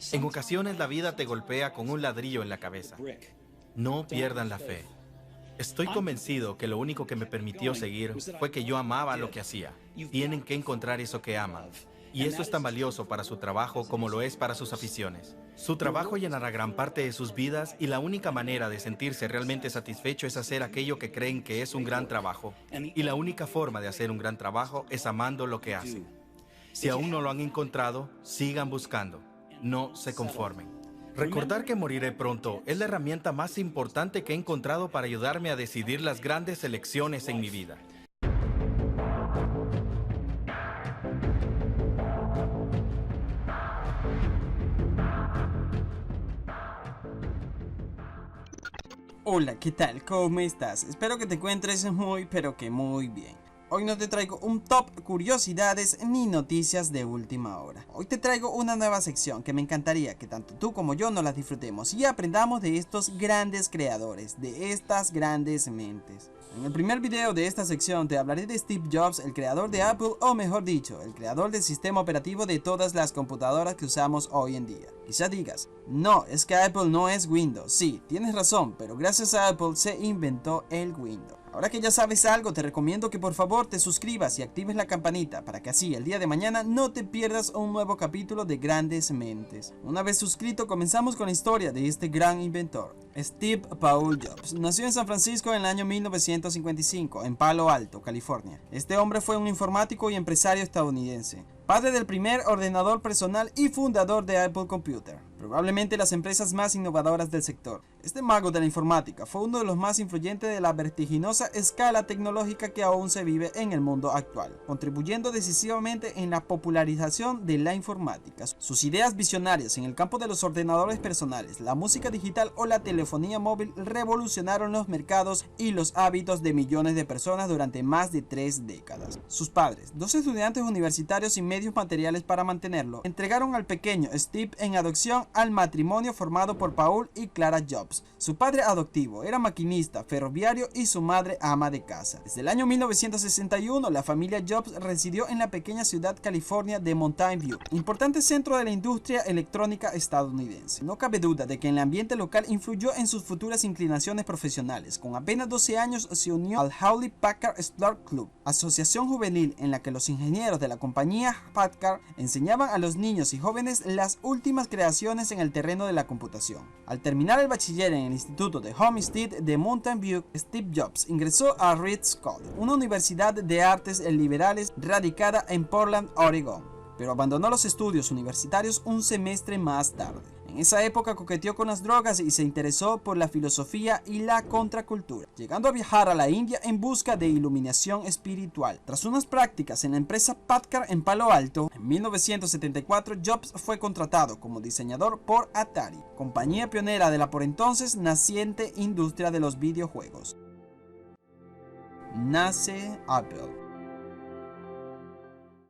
En ocasiones la vida te golpea con un ladrillo en la cabeza. No pierdan la fe. Estoy convencido que lo único que me permitió seguir fue que yo amaba lo que hacía. Tienen que encontrar eso que aman. Y eso es tan valioso para su trabajo como lo es para sus aficiones. Su trabajo llenará gran parte de sus vidas y la única manera de sentirse realmente satisfecho es hacer aquello que creen que es un gran trabajo. Y la única forma de hacer un gran trabajo es amando lo que hacen. Si aún no lo han encontrado, sigan buscando. No se conformen. Recordar que moriré pronto es la herramienta más importante que he encontrado para ayudarme a decidir las grandes elecciones en mi vida. Hola, ¿qué tal? ¿Cómo estás? Espero que te encuentres muy, pero que muy bien. Hoy no te traigo un top curiosidades ni noticias de última hora. Hoy te traigo una nueva sección que me encantaría que tanto tú como yo nos la disfrutemos y aprendamos de estos grandes creadores, de estas grandes mentes. En el primer video de esta sección te hablaré de Steve Jobs, el creador de Apple, o mejor dicho, el creador del sistema operativo de todas las computadoras que usamos hoy en día. Quizá digas, no, es que Apple no es Windows. Sí, tienes razón, pero gracias a Apple se inventó el Windows. Ahora que ya sabes algo, te recomiendo que por favor te suscribas y actives la campanita para que así el día de mañana no te pierdas un nuevo capítulo de Grandes Mentes. Una vez suscrito, comenzamos con la historia de este gran inventor. Steve Paul Jobs nació en San Francisco en el año 1955, en Palo Alto, California. Este hombre fue un informático y empresario estadounidense, padre del primer ordenador personal y fundador de Apple Computer, probablemente las empresas más innovadoras del sector. Este mago de la informática fue uno de los más influyentes de la vertiginosa escala tecnológica que aún se vive en el mundo actual, contribuyendo decisivamente en la popularización de la informática. Sus ideas visionarias en el campo de los ordenadores personales, la música digital o la telefonía móvil revolucionaron los mercados y los hábitos de millones de personas durante más de 3 décadas. Sus padres, dos estudiantes universitarios sin medios materiales para mantenerlo, entregaron al pequeño Steve en adopción al matrimonio formado por Paul y Clara Jobs. Su padre adoptivo era maquinista ferroviario y su madre ama de casa. Desde el año 1961, la familia Jobs residió en la pequeña ciudad california de Mountain View, importante centro de la industria electrónica estadounidense. No cabe duda de que el ambiente local influyó en sus futuras inclinaciones profesionales. Con apenas 12 años se unió al Hewlett Packard Spark Club, asociación juvenil en la que los ingenieros de la compañía Packard enseñaban a los niños y jóvenes las últimas creaciones en el terreno de la computación. Al terminar el bachiller en el Instituto de Homestead de Mountain View, Steve Jobs ingresó a Reed School, una universidad de artes liberales radicada en Portland, Oregón, pero abandonó los estudios universitarios un semestre más tarde. En esa época coqueteó con las drogas y se interesó por la filosofía y la contracultura, llegando a viajar a la India en busca de iluminación espiritual. Tras unas prácticas en la empresa Packard en Palo Alto, en 1974 Jobs fue contratado como diseñador por Atari, compañía pionera de la por entonces naciente industria de los videojuegos. Nace Apple.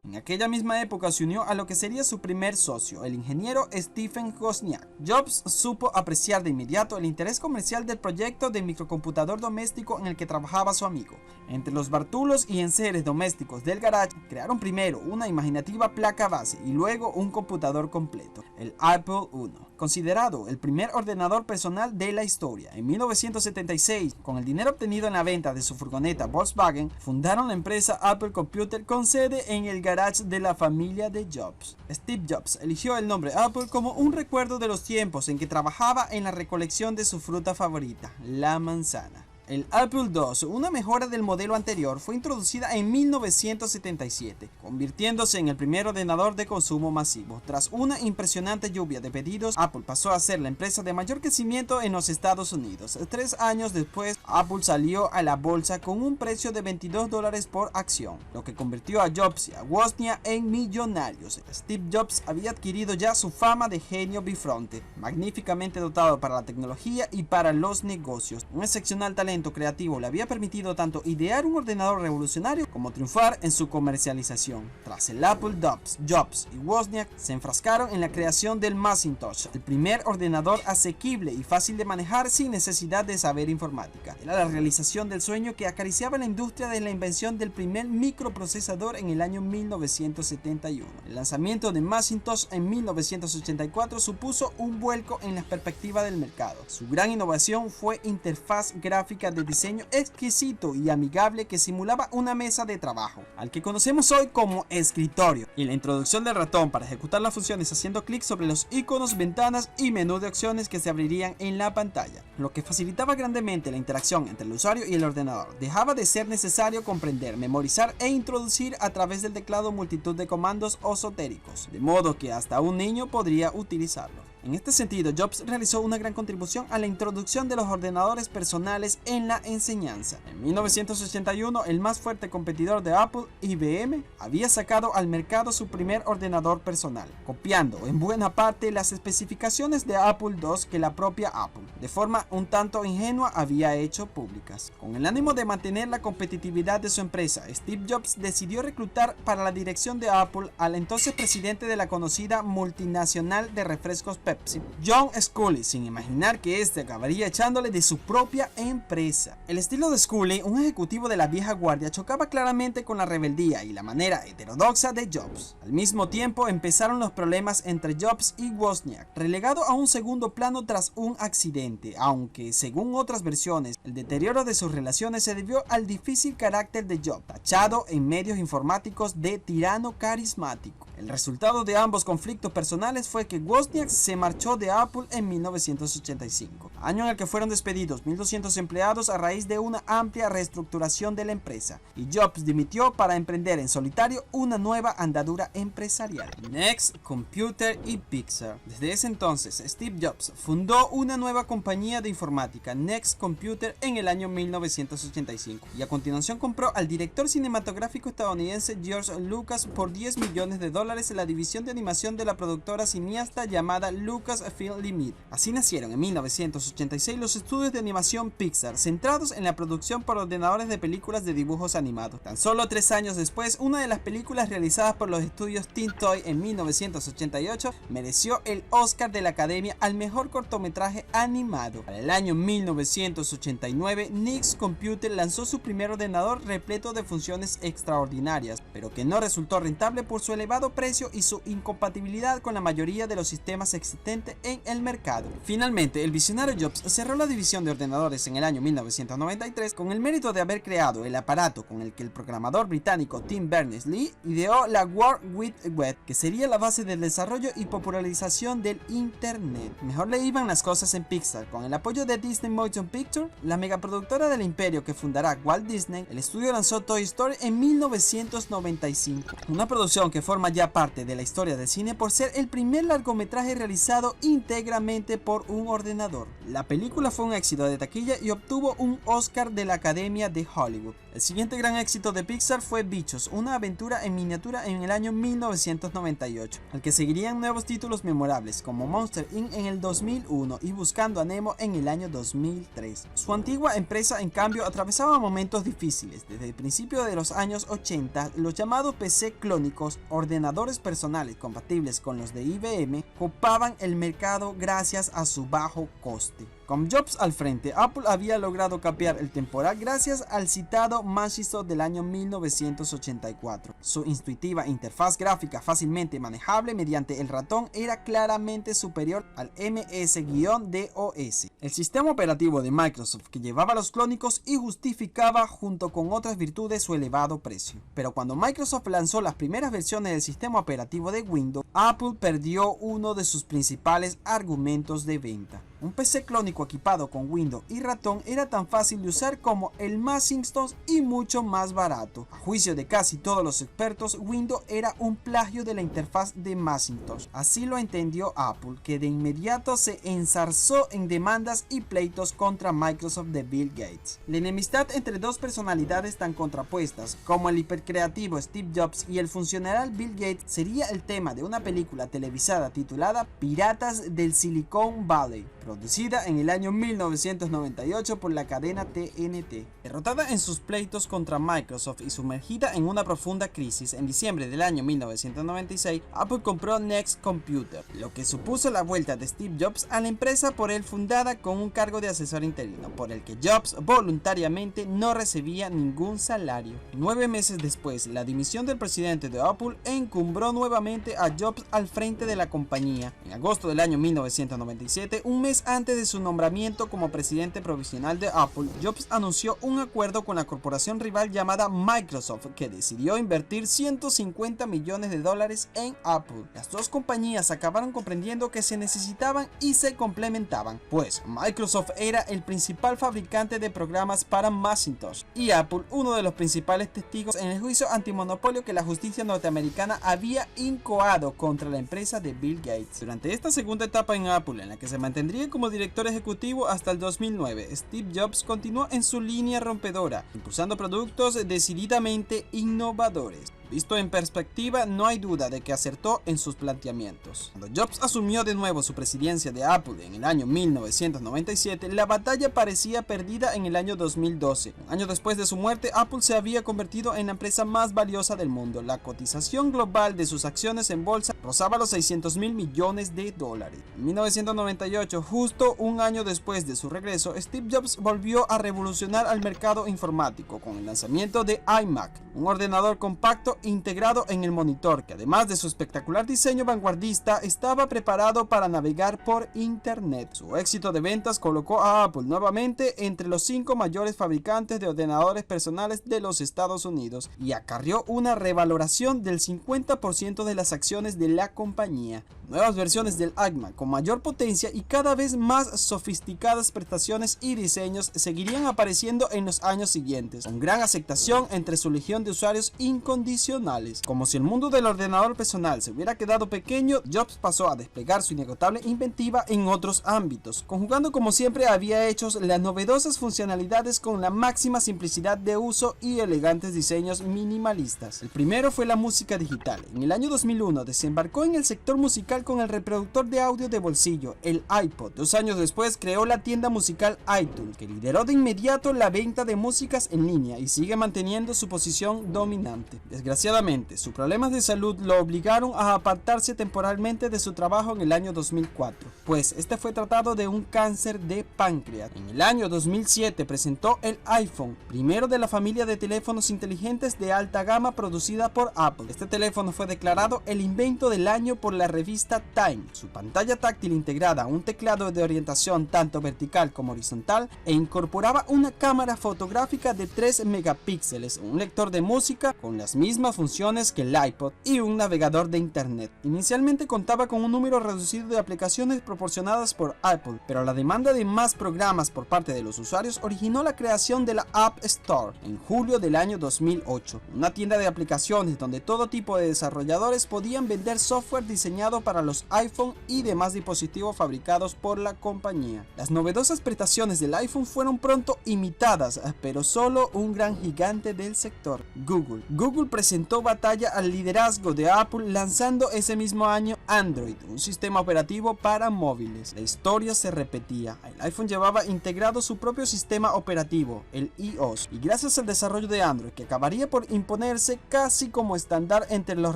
En aquella misma época se unió a lo que sería su primer socio, el ingeniero Stephen Wozniak. Jobs supo apreciar de inmediato el interés comercial del proyecto de microcomputador doméstico en el que trabajaba su amigo. Entre los bartulos y enseres domésticos del garage, crearon primero una imaginativa placa base y luego un computador completo, el Apple I, considerado el primer ordenador personal de la historia. En 1976, con el dinero obtenido en la venta de su furgoneta Volkswagen, fundaron la empresa Apple Computer con sede en el garage de la familia de Jobs. Steve Jobs eligió el nombre Apple como un recuerdo de los tiempos en que trabajaba en la recolección de su fruta favorita, la manzana. El Apple II, una mejora del modelo anterior, fue introducida en 1977, convirtiéndose en el primer ordenador de consumo masivo. Tras una impresionante lluvia de pedidos, Apple pasó a ser la empresa de mayor crecimiento en los Estados Unidos. 3 años después, Apple salió a la bolsa con un precio de $22 por acción, lo que convirtió a Jobs y a Wozniak en millonarios. Steve Jobs había adquirido ya su fama de genio bifronte, magníficamente dotado para la tecnología y para los negocios, un excepcional talento talento creativo le había permitido tanto idear un ordenador revolucionario como triunfar en su comercialización. Tras el Apple II, Jobs y Wozniak se enfrascaron en la creación del Macintosh, el primer ordenador asequible y fácil de manejar sin necesidad de saber informática. Era la realización del sueño que acariciaba la industria de la invención del primer microprocesador en el año 1971. El lanzamiento de Macintosh en 1984 supuso un vuelco en la perspectiva del mercado. Su gran innovación fue interfaz gráfica de diseño exquisito y amigable que simulaba una mesa de trabajo, al que conocemos hoy como escritorio, y la introducción del ratón para ejecutar las funciones haciendo clic sobre los iconos, ventanas y menú de opciones que se abrirían en la pantalla, lo que facilitaba grandemente la interacción entre el usuario y el ordenador. Dejaba de ser necesario comprender, memorizar e introducir a través del teclado multitud de comandos esotéricos, de modo que hasta un niño podría utilizarlo. En este sentido, Jobs realizó una gran contribución a la introducción de los ordenadores personales en la enseñanza. En 1981, el más fuerte competidor de Apple, IBM, había sacado al mercado su primer ordenador personal, copiando en buena parte las especificaciones de Apple II que la propia Apple, de forma un tanto ingenua, había hecho públicas. Con el ánimo de mantener la competitividad de su empresa, Steve Jobs decidió reclutar para la dirección de Apple al entonces presidente de la conocida multinacional de refrescos Pepsi, John Sculley, sin imaginar que este acabaría echándole de su propia empresa. El estilo de Sculley, un ejecutivo de la vieja guardia, chocaba claramente con la rebeldía y la manera heterodoxa de Jobs. Al mismo tiempo empezaron los problemas entre Jobs y Wozniak, relegado a un segundo plano tras un accidente, aunque según otras versiones, el deterioro de sus relaciones se debió al difícil carácter de Jobs, tachado en medios informáticos de tirano carismático. El resultado de ambos conflictos personales fue que Wozniak se marchó de Apple en 1985, año en el que fueron despedidos 1.200 empleados a raíz de una amplia reestructuración de la empresa, y Jobs dimitió para emprender en solitario una nueva andadura empresarial. Next Computer y Pixar. Desde ese entonces, Steve Jobs fundó una nueva compañía de informática, Next Computer, en el año 1985, y a continuación compró al director cinematográfico estadounidense George Lucas por $10 millones en la división de animación de la productora cineasta llamada Lucasfilm Limited. Así nacieron en 1986 los estudios de animación Pixar, centrados en la producción por ordenadores de películas de dibujos animados. Tan solo 3 años después, una de las películas realizadas por los estudios Teen Toy en 1988 mereció el Oscar de la Academia al mejor cortometraje animado. Para el año 1989, Next Computer lanzó su primer ordenador repleto de funciones extraordinarias, pero que no resultó rentable por su elevado precio y su incompatibilidad con la mayoría de los sistemas existentes en el mercado. Finalmente, el visionario Jobs cerró la división de ordenadores en el año 1993 con el mérito de haber creado el aparato con el que el programador británico Tim Berners-Lee ideó la World Wide Web, que sería la base del desarrollo y popularización del Internet. Mejor le iban las cosas en Pixar. Con el apoyo de Disney Motion Picture, la megaproductora del imperio que fundará Walt Disney, el estudio lanzó Toy Story en 1995, una producción que forma ya parte de la historia del cine por ser el primer largometraje realizado íntegramente por un ordenador. La película fue un éxito de taquilla y obtuvo un Oscar de la Academia de Hollywood. El siguiente gran éxito de Pixar fue Bichos, una aventura en miniatura en el año 1998, al que seguirían nuevos títulos memorables como Monster Inc. en el 2001 y Buscando a Nemo en el año 2003. Su antigua empresa, en cambio, atravesaba momentos difíciles. Desde el principio de los años 80, los llamados PC clónicos, ordenadores personales compatibles con los de IBM, copaban el mercado gracias a su bajo coste. Con Jobs al frente, Apple había logrado capear el temporal gracias al citado Macintosh del año 1984. Su intuitiva interfaz gráfica fácilmente manejable mediante el ratón era claramente superior al MS-DOS, el sistema operativo de Microsoft que llevaba los clónicos y justificaba junto con otras virtudes su elevado precio. Pero cuando Microsoft lanzó las primeras versiones del sistema operativo de Windows, Apple perdió uno de sus principales argumentos de venta. Un PC clónico equipado con Windows y ratón era tan fácil de usar como el Macintosh y mucho más barato. A juicio de casi todos los expertos, Windows era un plagio de la interfaz de Macintosh. Así lo entendió Apple, que de inmediato se enzarzó en demandas y pleitos contra Microsoft de Bill Gates. La enemistad entre dos personalidades tan contrapuestas como el hipercreativo Steve Jobs y el funcional Bill Gates sería el tema de una película televisada titulada Piratas del Silicon Valley, producida en el año 1998 por la cadena TNT. Derrotada en sus pleitos contra Microsoft y sumergida en una profunda crisis, en diciembre del año 1996, Apple compró Next Computer, lo que supuso la vuelta de Steve Jobs a la empresa por él fundada con un cargo de asesor interino, por el que Jobs voluntariamente no recibía ningún salario. 9 meses después, la dimisión del presidente de Apple encumbró nuevamente a Jobs al frente de la compañía. En agosto del año 1997, un mes antes de su nombramiento como presidente provisional de Apple, Jobs anunció un acuerdo con la corporación rival llamada Microsoft, que decidió invertir $150 millones en Apple. Las dos compañías acabaron comprendiendo que se necesitaban y se complementaban, pues Microsoft era el principal fabricante de programas para Macintosh y Apple uno de los principales testigos en el juicio antimonopolio que la justicia norteamericana había incoado contra la empresa de Bill Gates. Durante esta segunda etapa en Apple, en la que se mantendría como director ejecutivo hasta el 2009, Steve Jobs continuó en su línea rompedora, impulsando productos decididamente innovadores. Visto en perspectiva, no hay duda de que acertó en sus planteamientos. Cuando Jobs asumió de nuevo su presidencia de Apple en el año 1997, la batalla parecía perdida en el año 2012. Un año después de su muerte, Apple se había convertido en la empresa más valiosa del mundo. La cotización global de sus acciones en bolsa rozaba los $600.000 millones. En 1998, justo un año después de su regreso, Steve Jobs volvió a revolucionar al mercado informático con el lanzamiento de iMac, un ordenador compacto integrado en el monitor que, además de su espectacular diseño vanguardista, estaba preparado para navegar por internet. Su éxito de ventas colocó a Apple nuevamente entre los 5 mayores fabricantes de ordenadores personales de los Estados Unidos y acarreó una revaloración del 50% de las acciones de la compañía. Nuevas versiones del iMac con mayor potencia y cada vez más sofisticadas prestaciones y diseños seguirían apareciendo en los años siguientes, con gran aceptación entre su legión de usuarios incondicionales. Como si el mundo del ordenador personal se hubiera quedado pequeño, Jobs pasó a desplegar su inagotable inventiva en otros ámbitos, conjugando como siempre había hecho las novedosas funcionalidades con la máxima simplicidad de uso y elegantes diseños minimalistas. El primero fue la música digital. En el año 2001 desembarcó en el sector musical con el reproductor de audio de bolsillo, el iPod. 2 años después creó la tienda musical iTunes, que lideró de inmediato la venta de músicas en línea y sigue manteniendo su posición dominante. Desgraciadamente, sus problemas de salud lo obligaron a apartarse temporalmente de su trabajo en el año 2004, pues este fue tratado de un cáncer de páncreas. En el año 2007 presentó el iPhone, primero de la familia de teléfonos inteligentes de alta gama producida por Apple. Este teléfono fue declarado el invento del año por la revista Time. Su pantalla táctil integrada un teclado de orientación tanto vertical como horizontal e incorporaba una cámara fotográfica de 3 megapíxeles, un lector de música con las mismas funciones que el iPod y un navegador de internet. Inicialmente contaba con un número reducido de aplicaciones proporcionadas por Apple, pero la demanda de más programas por parte de los usuarios originó la creación de la App Store en julio del año 2008, una tienda de aplicaciones donde todo tipo de desarrolladores podían vender software diseñado para los iPhone y demás dispositivos fabricados por la compañía. Las novedosas prestaciones del iPhone fueron pronto imitadas, pero solo un gran gigante del sector, Google. Google presentó batalla al liderazgo de Apple lanzando ese mismo año Android, un sistema operativo para móviles. La historia se repetía. El iPhone llevaba integrado su propio sistema operativo, el iOS, y gracias al desarrollo de Android, que acabaría por imponerse casi como estándar entre los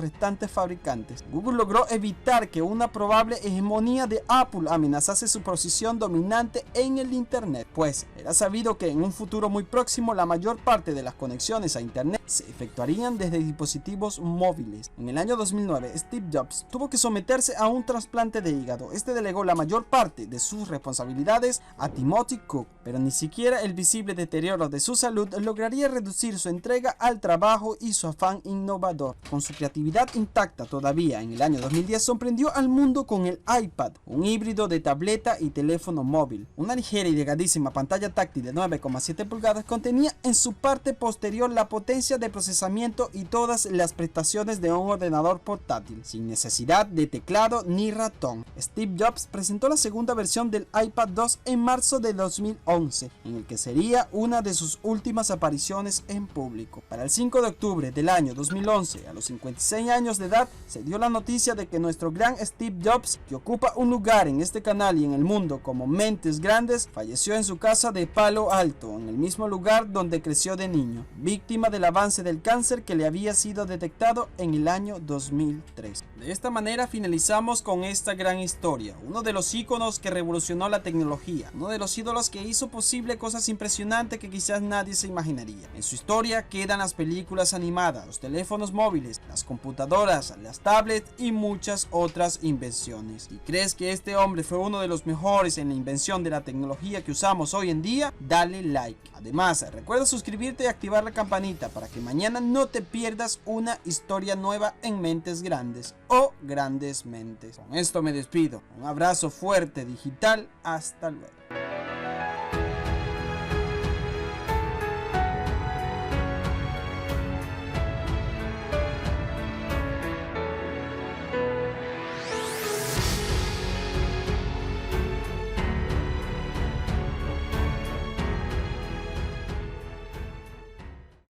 restantes fabricantes, Google logró evitar que una probable hegemonía de Apple amenazase su posición dominante en el Internet, pues era sabido que en un futuro muy próximo la mayor parte de las conexiones a Internet se efectuarían desde dispositivos móviles. En el año 2009, Steve Jobs tuvo que someterse a un trasplante de hígado. Este delegó la mayor parte de sus responsabilidades a Timothy Cook, pero ni siquiera el visible deterioro de su salud lograría reducir su entrega al trabajo y su afán innovador. Con su creatividad intacta todavía, en el año 2010 sorprendió al mundo con el iPad, un híbrido de tableta y teléfono móvil. Una ligera y delgadísima pantalla táctil de 9,7 pulgadas contenía en su parte posterior la potencia de procesamiento y todas las prestaciones de un ordenador portátil, sin necesidad de teclado ni ratón. Steve Jobs presentó la segunda versión del iPad 2 en marzo de 2011, en el que sería una de sus últimas apariciones en público. Para el 5 de octubre del año 2011, a los 56 años de edad, se dio la noticia de que nuestro gran Steve Jobs, que ocupa un lugar en este canal y en el mundo como mentes grandes, falleció en su casa de Palo Alto, en el mismo lugar donde creció de niño, víctima del avance del cáncer que le había sido detectado en el año 2003. De esta manera finalizamos con esta gran historia, uno de los íconos que revolucionó la tecnología, uno de los ídolos que hizo posible cosas impresionantes que quizás nadie se imaginaría. En su historia quedan las películas animadas, los teléfonos móviles, las computadoras, las tablets y muchas otras invenciones. ¿Y crees que este hombre fue uno de los mejores en la invención de la tecnología que usamos hoy en día? Dale like. Además, recuerda suscribirte y activar la campanita para que mañana no te pierdas una historia nueva en Mentes Grandes o Grandes Mentes. Con esto me despido. Un abrazo fuerte digital. Hasta luego.